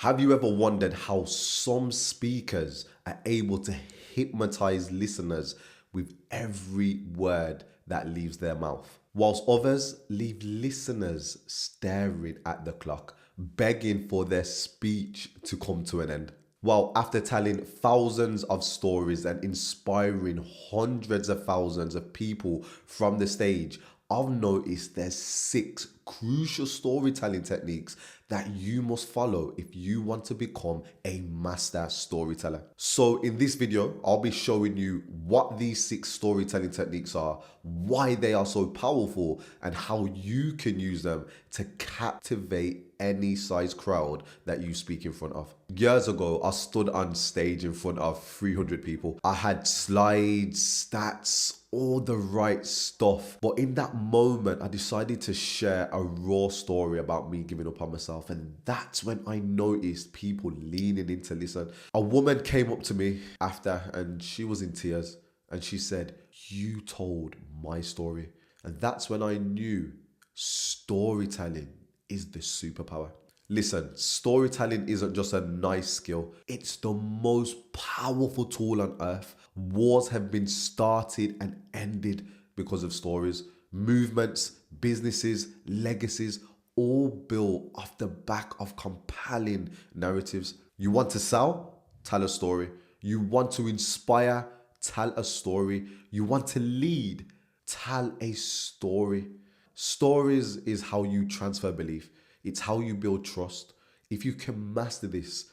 Have you ever wondered how some speakers are able to hypnotize listeners with every word that leaves their mouth, whilst others leave listeners staring at the clock, begging for their speech to come to an end? Well, after telling thousands of stories and inspiring hundreds of thousands of people from the stage, I've noticed there's 6 crucial storytelling techniques that you must follow if you want to become a master storyteller. So in this video, I'll be showing you what these 6 storytelling techniques are, why they are so powerful, and how you can use them to captivate any size crowd that you speak in front of. Years ago, I stood on stage in front of 300 people. I had slides, stats, all the right stuff. But in that moment, I decided to share a raw story about me giving up on myself. And that's when I noticed people leaning in to listen. A woman came up to me after and she was in tears. And she said, "You told my story." And that's when I knew storytelling is the superpower. Listen, storytelling isn't just a nice skill, it's the most powerful tool on earth. Wars have been started and ended because of stories. Movements, businesses, legacies, all built off the back of compelling narratives. You want to sell? Tell a story. You want to inspire? Tell a story. You want to lead? Tell a story. Stories is how you transfer belief. It's how you build trust. If you can master this,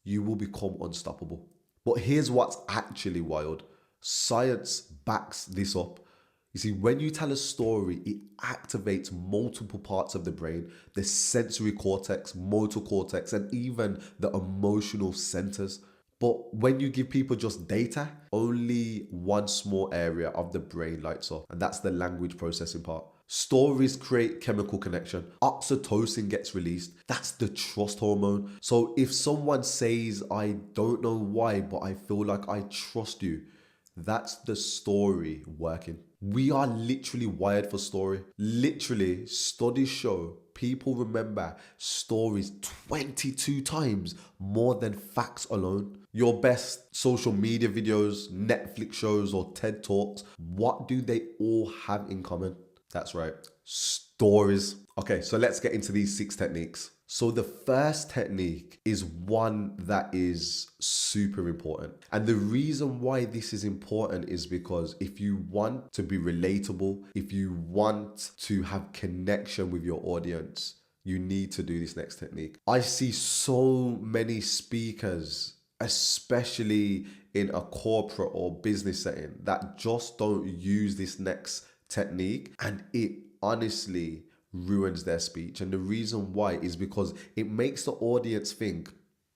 you will become unstoppable. But here's what's actually wild. Science backs this up. You see, when you tell a story, it activates multiple parts of the brain, the sensory cortex, motor cortex, and even the emotional centers. But when you give people just data, only one small area of the brain lights up, and that's the language processing part. Stories create chemical connection. Oxytocin gets released. That's the trust hormone. So if someone says, "I don't know why, but I feel like I trust you," that's the story working. We are literally wired for story. Literally, studies show people remember stories 22 times more than facts alone. Your best social media videos, Netflix shows, or TED Talks, what do they all have in common? That's right, stories. Okay, so let's get into these 6 techniques. So the first technique is one that is super important. And the reason why this is important is because if you want to be relatable, if you want to have connection with your audience, you need to do this next technique. I see so many speakers, especially in a corporate or business setting, that just don't use this next technique, and it honestly ruins their speech. And the reason why is because it makes the audience think,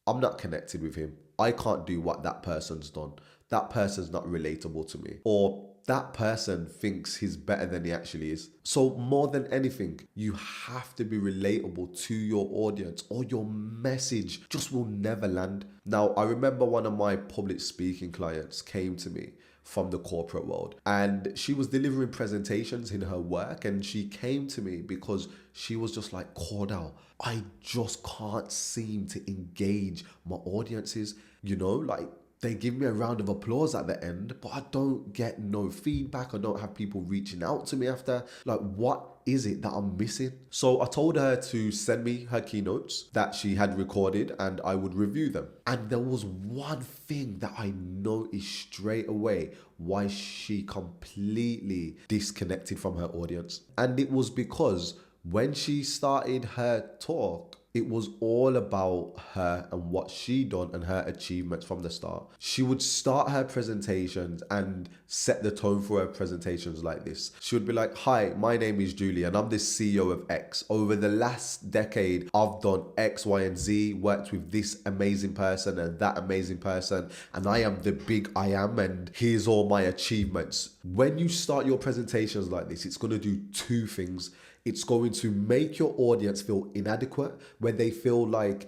"I'm not connected with him. I can't do what that person's done. That person's not relatable to me." Or that person thinks he's better than he actually is. So more than anything, you have to be relatable to your audience or your message just will never land. Now, I remember one of my public speaking clients came to me from the corporate world, and she was delivering presentations in her work, and she came to me because she was just like, "Cordell, I just can't seem to engage my audiences. Like, they give me a round of applause at the end, but I don't get no feedback. I don't have people reaching out to me after. Like, what is it that I'm missing?" So I told her to send me her keynotes that she had recorded and I would review them. And there was one thing that I noticed straight away why she completely disconnected from her audience. And it was because when she started her talk, it was all about her and what she done and her achievements from the start. She would start her presentations and set the tone for her presentations like this. She would be like, "Hi, my name is Julie and I'm the CEO of X. Over the last decade, I've done X, Y, and Z, worked with this amazing person and that amazing person, and I am the big I am, and here's all my achievements." When you start your presentations like this, it's going to do 2 things. It's going to make your audience feel inadequate, where they feel like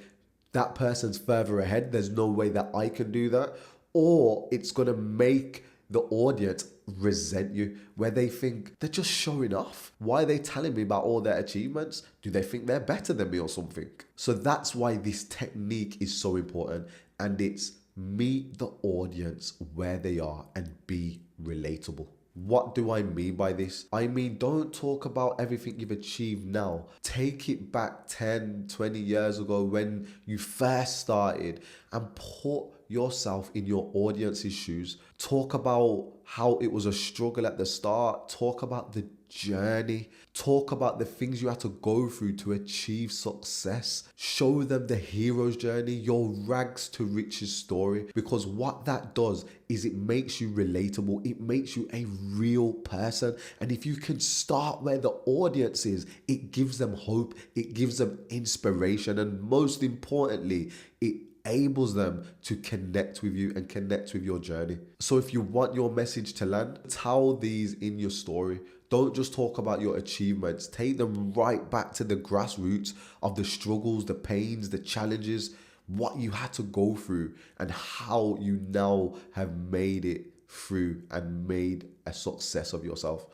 that person's further ahead. There's no way that I can do that. Or it's going to make the audience resent you, where they think they're just showing off. Why are they telling me about all their achievements? Do they think they're better than me or something? So that's why this technique is so important, and it's meet the audience where they are and be relatable. What do I mean by this? I mean, don't talk about everything you've achieved now. Take it back 10, 20 years ago when you first started and put yourself in your audience's shoes. Talk about how it was a struggle at the start. Talk about the journey. Talk about the things you had to go through to achieve success. Show them the hero's journey, your rags to riches story, because what that does is it makes you relatable. It makes you a real person. And if you can start where the audience is, it gives them hope, it gives them inspiration, and most importantly, it enables them to connect with you and connect with your journey. So if you want your message to land, tell these in your story. Don't just talk about your achievements. Take them right back to the grassroots of the struggles, the pains, the challenges, what you had to go through, and how you now have made it through and made a success of yourself.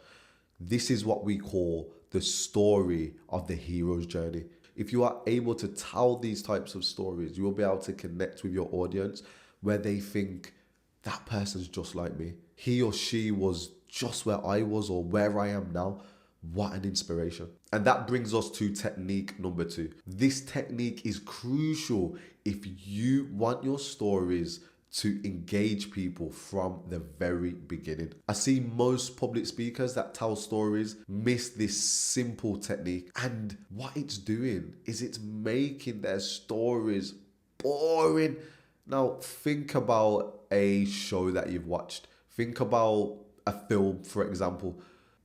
This is what we call the story of the hero's journey. If you are able to tell these types of stories, you will be able to connect with your audience where they think that person's just like me. He or she was just where I was or where I am now. What an inspiration. And that brings us to technique number 2. This technique is crucial if you want your stories to engage people from the very beginning. I see most public speakers that tell stories miss this simple technique, and what it's doing is it's making their stories boring. Now, think about a show that you've watched. Think about a film, for example.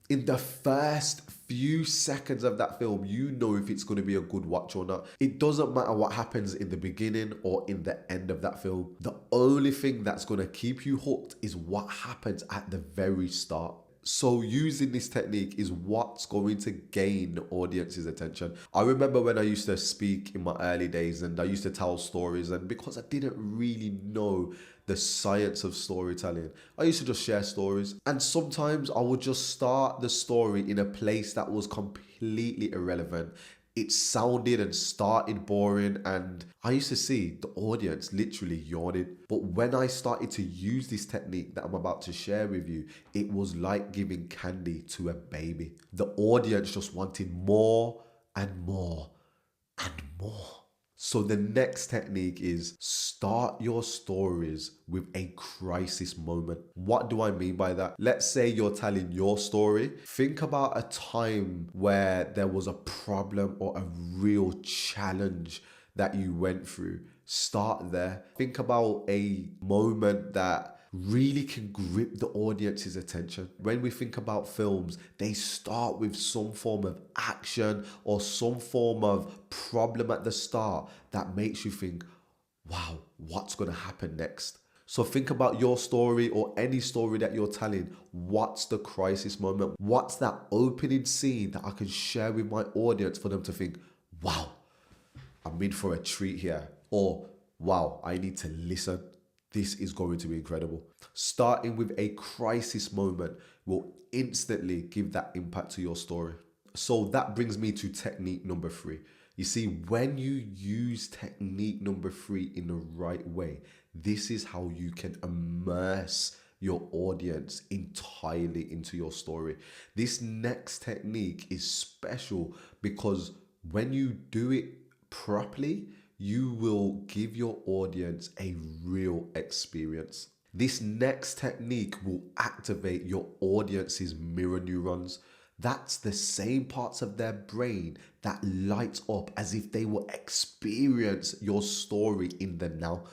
In the first few seconds of that film, you know if it's going to be a good watch or not. It doesn't matter what happens in the beginning or in the end of that film. The only thing that's going to keep you hooked is what happens at the very start. So using this technique is what's going to gain the audience's attention. I remember when I used to speak in my early days and I used to tell stories, and because I didn't really know the science of storytelling, I used to just share stories, and sometimes I would just start the story in a place that was completely irrelevant. It sounded and started boring, and I used to see the audience literally yawning. But when I started to use this technique that I'm about to share with you, it was like giving candy to a baby. The audience just wanted more and more and more. So the next technique is start your stories with a crisis moment. What do I mean by that? Let's say you're telling your story. Think about a time where there was a problem or a real challenge that you went through. Start there. Think about a moment that really can grip the audience's attention. When we think about films, they start with some form of action or some form of problem at the start that makes you think, wow, what's going to happen next? So think about your story or any story that you're telling. What's the crisis moment? What's that opening scene that I can share with my audience for them to think, wow, I'm in for a treat here. Or, wow, I need to listen. This is going to be incredible. Starting with a crisis moment will instantly give that impact to your story. So that brings me to technique number 3. You see, when you use technique number 3 in the right way, this is how you can immerse your audience entirely into your story. This next technique is special because when you do it properly, you will give your audience a real experience. This next technique will activate your audience's mirror neurons. That's the same parts of their brain that light up as if they will experience your story in the now.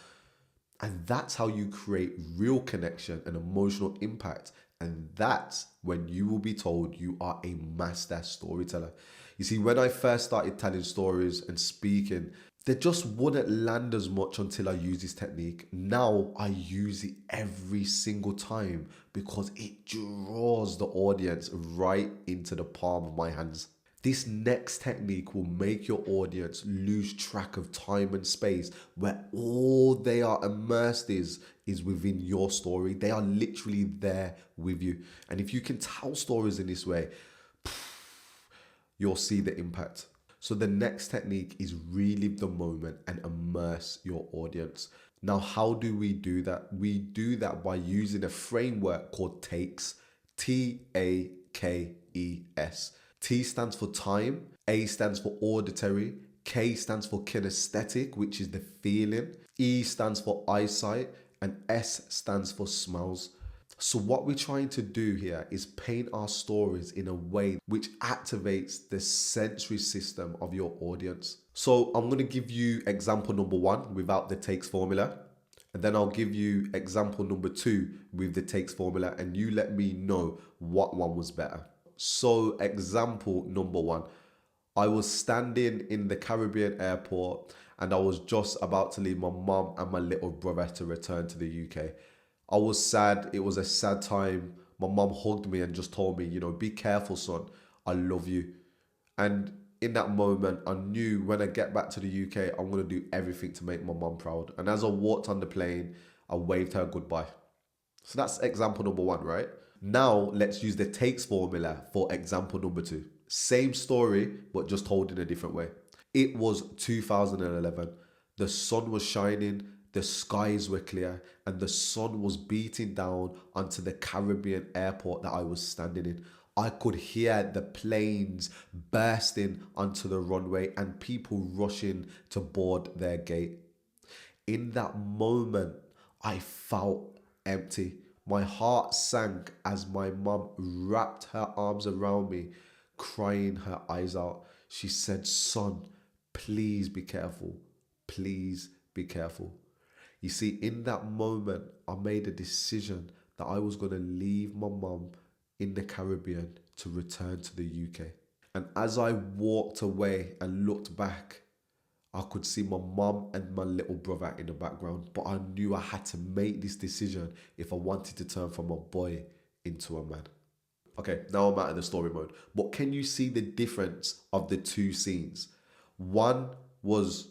And that's how you create real connection and emotional impact. And that's when you will be told you are a master storyteller. You see, when I first started telling stories and speaking, they just wouldn't land as much until I use this technique. Now I use it every single time because it draws the audience right into the palm of my hands. This next technique will make your audience lose track of time and space, where all they are immersed is within your story. They are literally there with you. And if you can tell stories in this way, you'll see the impact. So the next technique is relive the moment and immerse your audience. Now, how do we do that? We do that by using a framework called TAKES, TAKES. T stands for time, A stands for auditory, K stands for kinesthetic, which is the feeling, E stands for eyesight, and S stands for smells. So what we're trying to do here is paint our stories in a way which activates the sensory system of your audience. So I'm going to give you example number 1 without the takes formula. And then I'll give you example number 2 with the takes formula, and you let me know what one was better. So example number 1, I was standing in the Caribbean airport and I was just about to leave my mum and my little brother to return to the UK. I was sad. It was a sad time. My mum hugged me and just told me, be careful, son. I love you. And in that moment, I knew when I get back to the UK, I'm going to do everything to make my mum proud. And as I walked on the plane, I waved her goodbye. So that's example number 1, right? Now let's use the takes formula for example number 2. Same story, but just told in a different way. It was 2011. The sun was shining, the skies were clear, and the sun was beating down onto the Caribbean airport that I was standing in. I could hear the planes bursting onto the runway and people rushing to board their gate. In that moment, I felt empty. My heart sank as my mum wrapped her arms around me, crying her eyes out. She said, "Son, please be careful. Please be careful." You see, in that moment, I made a decision that I was going to leave my mum in the Caribbean to return to the UK. And as I walked away and looked back, I could see my mum and my little brother in the background, but I knew I had to make this decision if I wanted to turn from a boy into a man. Okay, now I'm out of the story mode. But can you see the difference of the two scenes? One was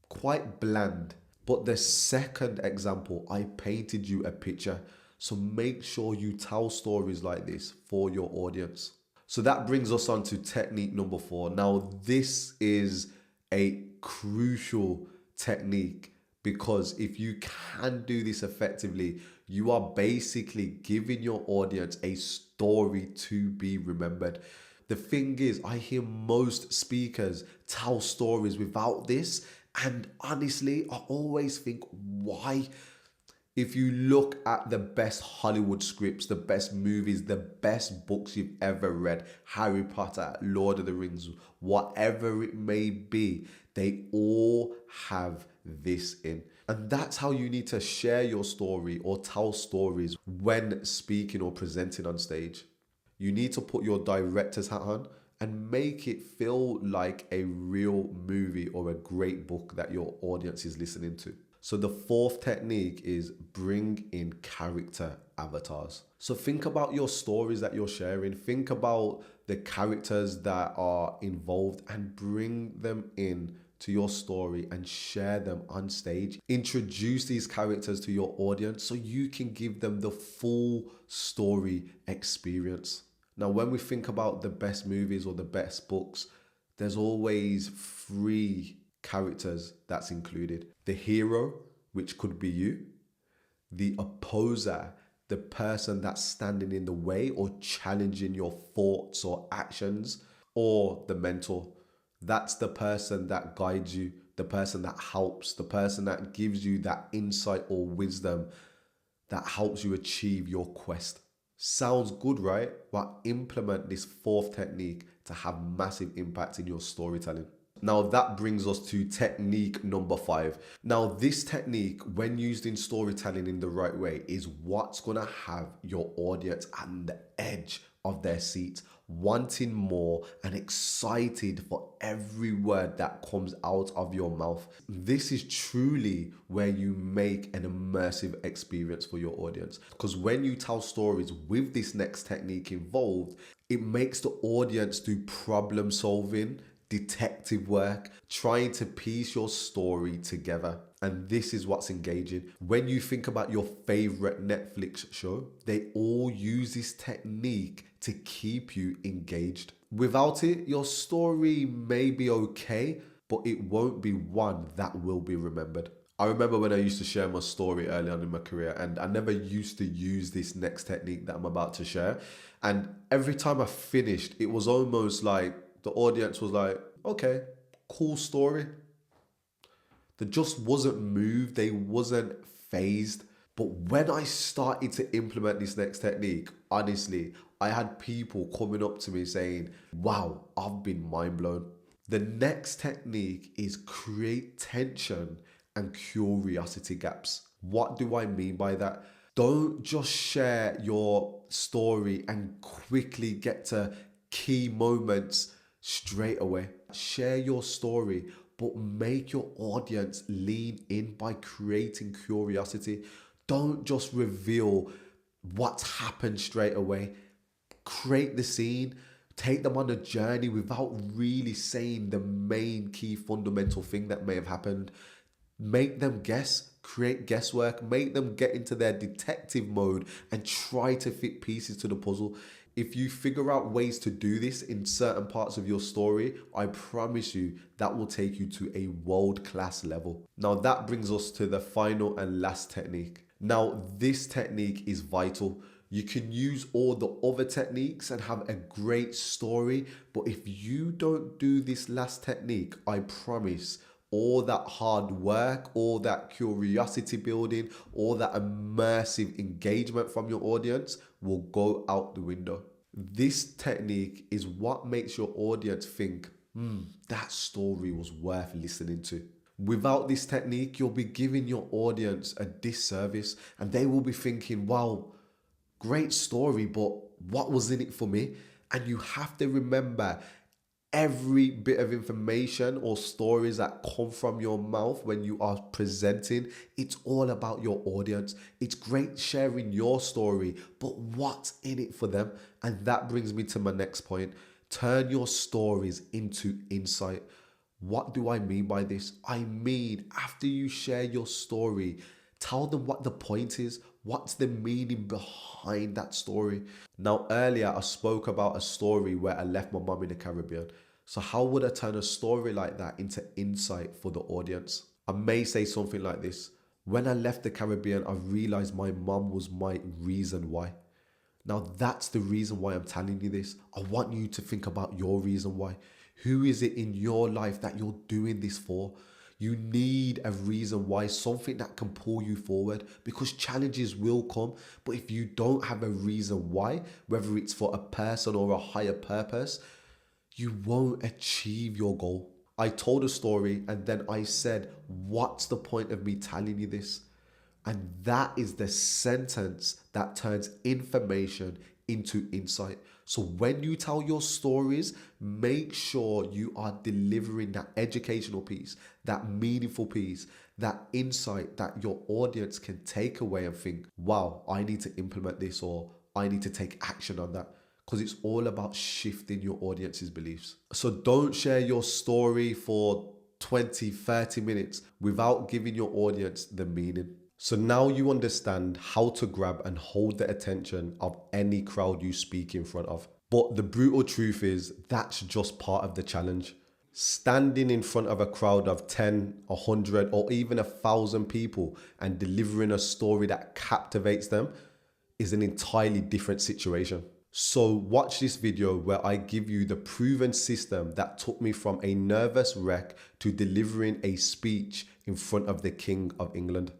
quite bland, but the second example, I painted you a picture. So make sure you tell stories like this for your audience. So that brings us on to technique number 4. Now, this is a crucial technique because if you can do this effectively, you are basically giving your audience a story to be remembered. The thing is, I hear most speakers tell stories without this, and honestly, I always think, why? If you look at the best Hollywood scripts, the best movies, the best books you've ever read, Harry Potter, Lord of the Rings, whatever it may be, they all have this in. And that's how you need to share your story or tell stories when speaking or presenting on stage. You need to put your director's hat on and make it feel like a real movie or a great book that your audience is listening to. So the 4th technique is bring in character avatars. So think about your stories that you're sharing. Think about the characters that are involved and bring them in to your story and share them on stage. Introduce these characters to your audience so you can give them the full story experience. Now, when we think about the best movies or the best books, there's always 3 characters that's included. The hero, which could be you. The opposer, the person that's standing in the way or challenging your thoughts or actions. Or the mentor. That's the person that guides you, the person that helps, the person that gives you that insight or wisdom that helps you achieve your quest. Sounds good, right? But implement this 4th technique to have massive impact in your storytelling. Now that brings us to technique number 5. Now this technique, when used in storytelling in the right way, is what's gonna have your audience on the edge of their seats, wanting more and excited for every word that comes out of your mouth. This is truly where you make an immersive experience for your audience. Because when you tell stories with this next technique involved, It makes the audience do problem solving, detective work, trying to piece your story together. And this is what's engaging. When you think about your favorite Netflix show, they all use this technique to keep you engaged. Without it, your story may be okay, but it won't be one that will be remembered. I remember when I used to share my story early on in my career, and I never used to use this next technique that I'm about to share. And every time I finished, it was almost like the audience was like, okay, cool story. They just wasn't moved, they wasn't phased. But when I started to implement this next technique, honestly, I had people coming up to me saying, wow, I've been mind blown. The next technique is create tension and curiosity gaps. What do I mean by that? Don't just share your story and quickly get to key moments straight away. Share your story, but make your audience lean in by creating curiosity. Don't just reveal what's happened straight away. Create the scene, take them on a journey without really saying the main key fundamental thing that may have happened. Make them guess, create guesswork, make them get into their detective mode and try to fit pieces to the puzzle. If you figure out ways to do this in certain parts of your story, I promise you that will take you to a world-class level. Now that brings us to the final and last technique. Now this technique is vital. You can use all the other techniques and have a great story, but if you don't do this last technique, I promise all that hard work, all that curiosity building, all that immersive engagement from your audience will go out the window. This technique is what makes your audience think, that story was worth listening to. Without this technique, you'll be giving your audience a disservice and they will be thinking, wow, great story, but what was in it for me? And you have to remember every bit of information or stories that come from your mouth when you are presenting, it's all about your audience. It's great sharing your story, but what's in it for them? And that brings me to my next point. Turn your stories into insight. What do I mean by this? I mean, after you share your story, tell them what the point is. What's the meaning behind that story? Now, earlier I spoke about a story where I left my mum in the Caribbean. So how would I turn a story like that into insight for the audience? I may say something like this. When I left the Caribbean, I realized my mum was my reason why. Now that's the reason why I'm telling you this. I want you to think about your reason why. Who is it in your life that you're doing this for? You need a reason why, something that can pull you forward, because challenges will come. But if you don't have a reason why, whether it's for a person or a higher purpose, you won't achieve your goal. I told a story and then I said, what's the point of me telling you this? And that is the sentence that turns information into insight. So when you tell your stories, make sure you are delivering that educational piece, that meaningful piece, that insight that your audience can take away and think, wow, I need to implement this, or I need to take action on that. Because it's all about shifting your audience's beliefs. So don't share your story for 20, 30 minutes without giving your audience the meaning. So now you understand how to grab and hold the attention of any crowd you speak in front of. But the brutal truth is that's just part of the challenge. Standing in front of a crowd of 10, 100, or even 1,000 people and delivering a story that captivates them is an entirely different situation. So watch this video where I give you the proven system that took me from a nervous wreck to delivering a speech in front of the King of England.